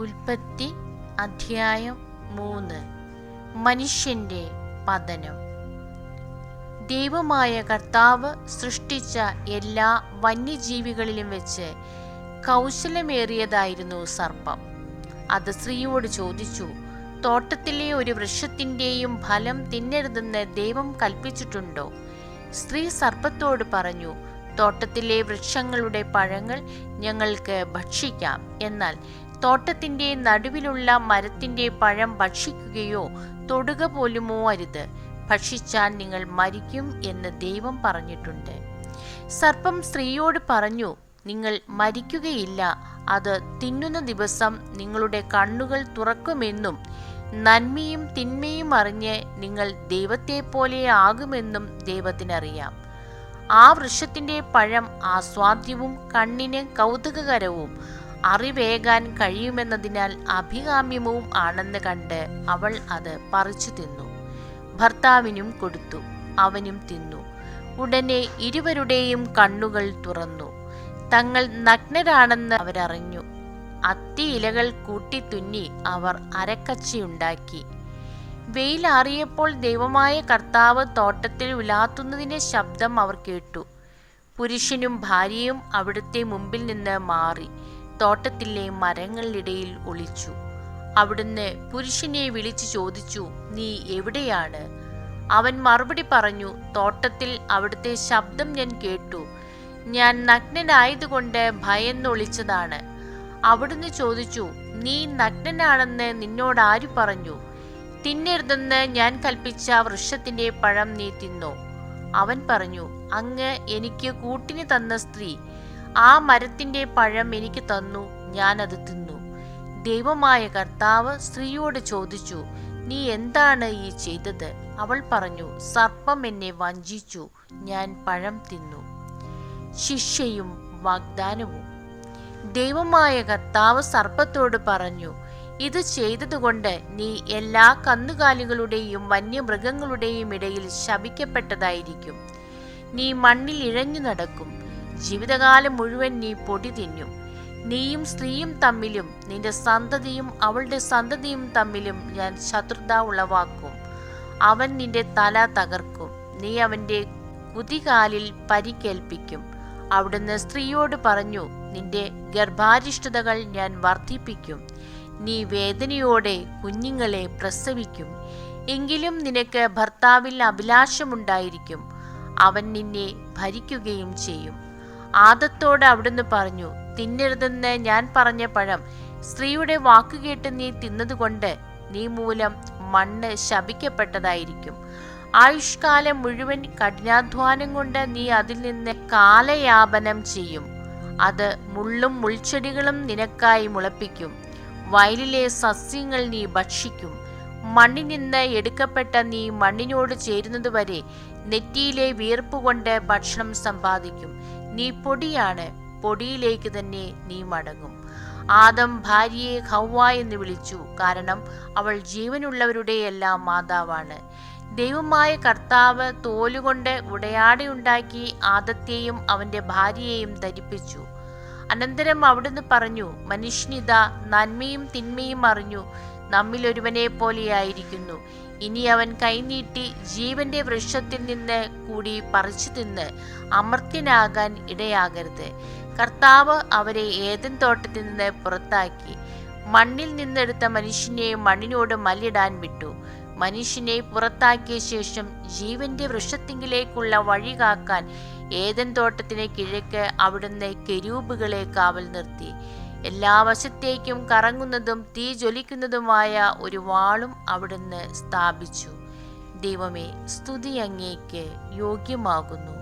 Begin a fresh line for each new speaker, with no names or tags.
ഉൽപ്പത്തി അധ്യായം 3. മനുഷ്യന്റെ പതനം. ദൈവമായ കർത്താവ് സൃഷ്ടിച്ച എല്ലാ വന്യജീവികളിലും വെച്ച് കൗശലമേറിയതായിരുന്നു സർപ്പം. അത് സ്ത്രീയോട് ചോദിച്ചു, തോട്ടത്തിലെ ഒരു വൃക്ഷത്തിൻ്റെയും ഫലം തിന്നരുതെന്ന് ദൈവം കൽപ്പിച്ചിട്ടുണ്ടോ? സ്ത്രീ സർപ്പത്തോട് പറഞ്ഞു, തോട്ടത്തിലെ വൃക്ഷങ്ങളുടെ പഴങ്ങൾ ഞങ്ങൾക്ക് ഭക്ഷിക്കാം, എന്നാൽ തോട്ടത്തിൻ്റെ നടുവിലുള്ള മരത്തിൻ്റെ പഴം ഭക്ഷിക്കുകയോ തൊടുക പോലുമോ അരുത്, ഭക്ഷിച്ചാൽ നിങ്ങൾ മരിക്കും എന്ന് ദൈവം പറഞ്ഞിട്ടുണ്ട്. സർപ്പം സ്ത്രീയോട് പറഞ്ഞു, നിങ്ങൾ മരിക്കുകയില്ല, അത് തിന്നുന്ന ദിവസം നിങ്ങളുടെ കണ്ണുകൾ തുറക്കുമെന്നും നന്മയും തിന്മയും അറിഞ്ഞ് നിങ്ങൾ ദൈവത്തെപ്പോലെ ആകുമെന്നും ദൈവത്തിനറിയാം. ആ വൃക്ഷത്തിൻ്റെ പഴം ആസ്വാദ്യവും കണ്ണിന് കൗതുകകരവും അറിവേകാൻ കഴിയുമെന്നതിനാൽ അഭികാമ്യവും ആണെന്ന് കണ്ട് അവൾ അത് പറിച്ചു തിന്നു. ഭർത്താവിനും കൊടുത്തു, അവനും തിന്നു. ഉടനെ ഇരുവരുടെയും കണ്ണുകൾ തുറന്നു. തങ്ങൾ നഗ്നരാണെന്ന് അവരറിഞ്ഞു. അത്തി ഇലകൾ കൂട്ടി തുന്നി അവർ അരക്കച്ചയുണ്ടാക്കി. വെയിലാറിയപ്പോൾ ദൈവമായ കർത്താവ് തോട്ടത്തിൽ ഉലാത്തുന്നതിൻ്റെ ശബ്ദം അവർ കേട്ടു. പുരുഷനും ഭാര്യയും അവിടുത്തെ മുമ്പിൽ നിന്ന് മാറി തോട്ടത്തിലെ മരങ്ങളിലിടയിൽ ഒളിച്ചു. അവിടുന്ന് പുരുഷനെ വിളിച്ചു ചോദിച്ചു, നീ എവിടെയാണ്? അവൻ മറുപടി പറഞ്ഞു, തോട്ടത്തിൽ അവിടുത്തെ ശബ്ദം ഞാൻ കേട്ടു. ഞാൻ നഗ്നനായതുകൊണ്ട് ഭയന്നൊളിച്ചതാണ്. അവിടുന്ന് ചോദിച്ചു, നീ നഗ്നനാണെന്ന് നിന്നോട് ആര് പറഞ്ഞു? തിന്നരുതെന്ന് ഞാൻ കൽപ്പിച്ച വൃക്ഷത്തിൻ്റെ പഴം നീ തിന്നോ? അവൻ പറഞ്ഞു, അങ്ങ് എനിക്ക് കൂട്ടിന് തന്ന സ്ത്രീ ആ മരത്തിൻ്റെ പഴം എനിക്ക് തന്നു, ഞാനത് തിന്നു. ദൈവമായ കർത്താവ് സ്ത്രീയോട് ചോദിച്ചു, നീ എന്താണ് ഈ ചെയ്തത്? അവൾ പറഞ്ഞു, സർപ്പം എന്നെ വഞ്ചിച്ചു, ഞാൻ പഴം തിന്നു. ശിക്ഷയും വാഗ്ദാനവും. ദൈവമായ കർത്താവ് സർപ്പത്തോട് പറഞ്ഞു, ഇത് ചെയ്തതുകൊണ്ട് നീ എല്ലാ കന്നുകാലികളുടെയും വന്യമൃഗങ്ങളുടെയും ഇടയിൽ ശപിക്കപ്പെട്ടതായിരിക്കും. നീ മണ്ണിൽ ഇഴഞ്ഞു നടക്കും, ജീവിതകാലം മുഴുവൻ നീ പൊടി തിന്നും. നീയും സ്ത്രീയും തമ്മിലും നിന്റെ സന്തതിയും അവളുടെ സന്തതിയും തമ്മിലും ഞാൻ ശത്രുത ഉളവാക്കും. അവൻ നിന്റെ തല തകർക്കും, നീ അവൻ്റെ കുതികാലിൽ പരിക്കേൽപ്പിക്കും. അവിടുന്ന് സ്ത്രീയോട് പറഞ്ഞു, നിന്റെ ഗർഭാരിഷ്ഠതകൾ ഞാൻ വർദ്ധിപ്പിക്കും. നീ വേദനയോടെ കുഞ്ഞുങ്ങളെ പ്രസവിക്കും. എങ്കിലും നിനക്ക് ഭർത്താവിൽ അഭിലാഷമുണ്ടായിരിക്കും, അവൻ നിന്നെ ഭരിക്കുകയും ചെയ്യും. ആദത്തോട് അവിടുന്ന് പറഞ്ഞു, തിന്നരുതെന്ന് ഞാൻ പറഞ്ഞ പഴം സ്ത്രീയുടെ വാക്കുകേട്ട് നീ തിന്നതുകൊണ്ട് നീ മൂലം മണ്ണ് ശപിക്കപ്പെട്ടതായിരിക്കും. ആയുഷ്കാലം മുഴുവൻ കഠിനാധ്വാനം കൊണ്ട് നീ അതിൽ നിന്ന് കാലയാപനം ചെയ്യും. അത് മുള്ളും മുൾച്ചെടികളും നിനക്കായി മുളപ്പിക്കും. വയലിലെ സസ്യങ്ങൾ നീ ഭക്ഷിക്കും. മണ്ണിൽ നിന്ന് എടുക്കപ്പെട്ട നീ മണ്ണിനോട് ചേരുന്നതുവരെ നെറ്റിയിലെ വിയർപ്പുകൊണ്ട് ഭക്ഷണം സമ്പാദിക്കും. നീ പൊടിയാണ്, പൊടിയിലേക്ക് തന്നെ നീ മടങ്ങും. ആദം ഭാര്യയെ ഹവ്വ എന്ന് വിളിച്ചു, കാരണം അവൾ ജീവനുള്ളവരുടെ എല്ലാം മാതാവാണ്. ദൈവമായ കർത്താവ് തോലുകൊണ്ട് ഉടയാടയുണ്ടാക്കി ആദത്തെയും അവൻ്റെ ഭാര്യയെയും ധരിപ്പിച്ചു. അനന്തരം അവിടുന്ന് പറഞ്ഞു, മനുഷ്യനിതാ നന്മയും തിന്മയും അറിഞ്ഞു നമ്മിലൊരുവനെ പോലെയായിരിക്കുന്നു. ഇനി അവൻ കൈനീട്ടി ജീവന്റെ വൃക്ഷത്തിൽ നിന്ന് കൂടി പറിച്ചു തിന്ന് അമർത്യനാകാൻ ഇടയാകരുത്. കർത്താവ് അവരെ ഏദൻ തോട്ടത്തിൽ നിന്ന് പുറത്താക്കി മണ്ണിൽ നിന്നെടുത്ത മനുഷ്യനെ മണ്ണിനോട് മല്ലിടാൻ വിട്ടു. മനുഷ്യനെ പുറത്താക്കിയ ശേഷം ജീവന്റെ വൃക്ഷത്തിങ്കിലേക്കുള്ള വഴി കാക്കാൻ ഏദൻ തോട്ടത്തിന് കിഴക്ക് അവിടുന്ന് കെരൂബുകളെ കാവൽ നിർത്തി. എല്ലാ വശത്തേക്കും കറങ്ങുന്നതും തീ ജ്വലിക്കുന്നതുമായ ഒരു വാളും അവിടുന്ന് സ്ഥാപിച്ചു. ദൈവമേ, സ്തുതി അങ്ങേക്ക് യോഗ്യമാകുന്നു.